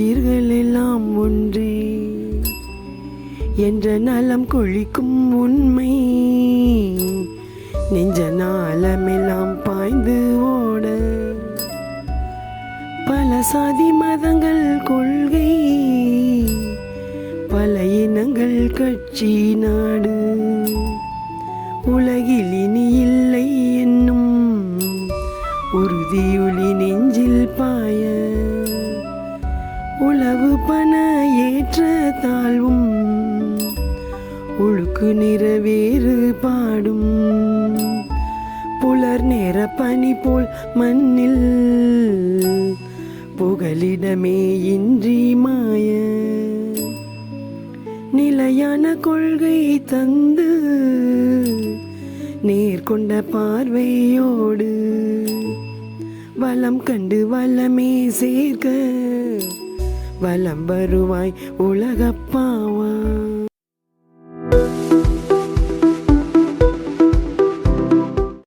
உயிர்கள் எல்லாம் ஒன்றே என்ற நலம் கொழிக்கும் உண்மை நெஞ்ச நாளமெல்லாம் பாய்ந்து ஓட பல சாதி மதங்கள் கொள்கை பல இனங்கள் கட்சி நாடு உலகில் இனி இல்லை என்னும் உறுதியொளி நெஞ்சில் பாய உளவு பண ஏற்ற தாழ்வும் ஒழுக்கு நிறவேறு பாடும் புலர் நேர பனி போல் மண்ணில் புகலிடமே இன்றி மாய நிலையான கொள்கை தந்து நேர்கொண்ட பார்வையோடு வளம் கண்டு வளமே சேர்க்க வலம் வருவாய் உலகப்பாவா.